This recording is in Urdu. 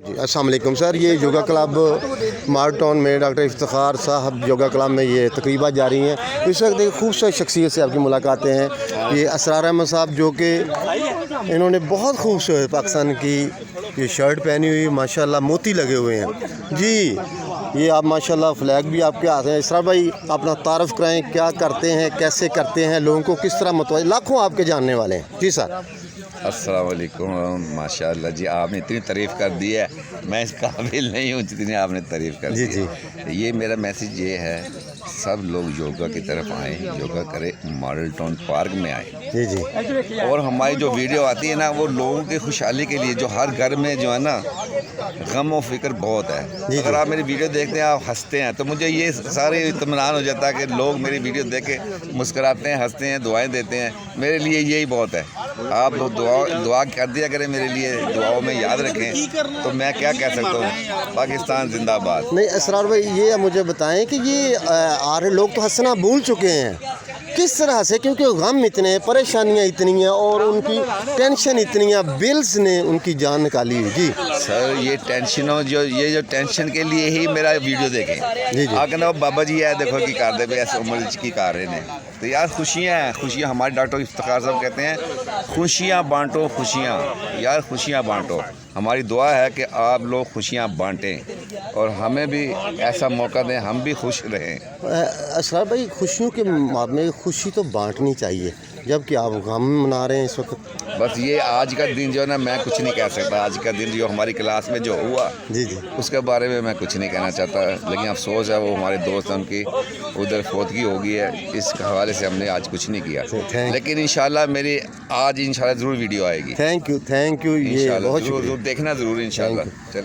جی السلام علیکم سر، یہ یوگا کلب مارٹ ٹاؤن میں ڈاکٹر افتخار صاحب یوگا کلب میں یہ تقریبات جاری ہیں۔ اس وقت ایک خوبصورت شخصیت سے آپ کی ملاقاتیں ہیں۔ یہ اسرار احمد صاحب جو کہ انہوں نے بہت خوبصورت پاکستان کی یہ شرٹ پہنی ہوئی، ماشاءاللہ موتی لگے ہوئے ہیں۔ جی یہ آپ ماشاءاللہ فلیگ بھی آپ کے ہاتھ ہیں۔ اسرار بھائی اپنا تعارف کرائیں، کیا کرتے ہیں، کیسے کرتے ہیں، لوگوں کو کس طرح متوجہ، لاکھوں آپ کے جاننے والے ہیں۔ جی سر السلام علیکم، ماشاءاللہ جی آپ نے اتنی تعریف کر دی ہے، میں اس قابل نہیں ہوں جتنی آپ نے تعریف کر دی ہے۔ یہ میرا میسیج یہ ہے، سب لوگ یوگا کی طرف آئیں، یوگا کریں، ماڈل ٹاؤن پارک میں آئیں۔ جی اور ہماری جو ویڈیو آتی ہے نا، وہ لوگوں کی خوشحالی کے لیے، جو ہر گھر میں جو ہے نا غم و فکر بہت ہے۔ اگر آپ میری ویڈیو دیکھتے ہیں، آپ ہنستے ہیں، تو مجھے یہ سارے اطمینان ہو جاتا ہے کہ لوگ میری ویڈیو دیکھ کے مسکراتے ہیں، ہنستے ہیں، دعائیں دیتے ہیں۔ میرے لیے یہی بہت ہے۔ آپ لوگ دعا کر دیا کریں میرے لیے، دعاؤں میں یاد رکھیں، تو میں کیا کہہ سکتا ہوں۔ پاکستان زندہ آباد۔ نہیں اسرار بھائی یہ مجھے بتائیں کہ یہ آرے لوگ تو ہنسنا بھول چکے ہیں، کس طرح سے؟ کیونکہ غم اتنے ہیں، پریشانیاں اتنی ہیں، اور ان کی ٹینشن اتنی ہیں، بلز نے ان کی جان نکالی ہوئی۔ جی سر یہ ٹینشنوں جو ٹینشن کے لیے ہی میرا ویڈیو دیکھیں۔ آگے نا بابا جی ہے، دیکھو کی کر دے بھی ایسے عمر کی کر رہے ہیں، تو یار خوشیاں ہیں، خوشیاں۔ ہمارے ڈاکٹر افتخار صاحب کہتے ہیں خوشیاں بانٹو، خوشیاں، یار خوشیاں بانٹو۔ ہماری دعا ہے کہ آپ لوگ خوشیاں بانٹیں اور ہمیں بھی ایسا موقع دیں، ہم بھی خوش رہیں۔ اسرار بھائی خوشیوں کے بعد میں خوشی تو بانٹنی چاہیے، جبکہ آپ غم منا رہے ہیں اس وقت۔ بس یہ آج کا دن جو ہے نا، میں کچھ نہیں کہہ سکتا۔ آج کا دن جو ہماری کلاس میں جو ہوا جی اس کے بارے میں کچھ نہیں کہنا چاہتا، لیکن افسوس ہے، وہ ہمارے دوست ہیں، ان کی ادھر فوتگی ہو گئی ہے، اس حوالے سے ہم نے آج کچھ نہیں کیا، لیکن انشاءاللہ میری آج انشاءاللہ ضرور ویڈیو آئے گی۔ تھینک یو، انشاءاللہ ضرور دیکھنا ضرور انشاءاللہ۔ چلے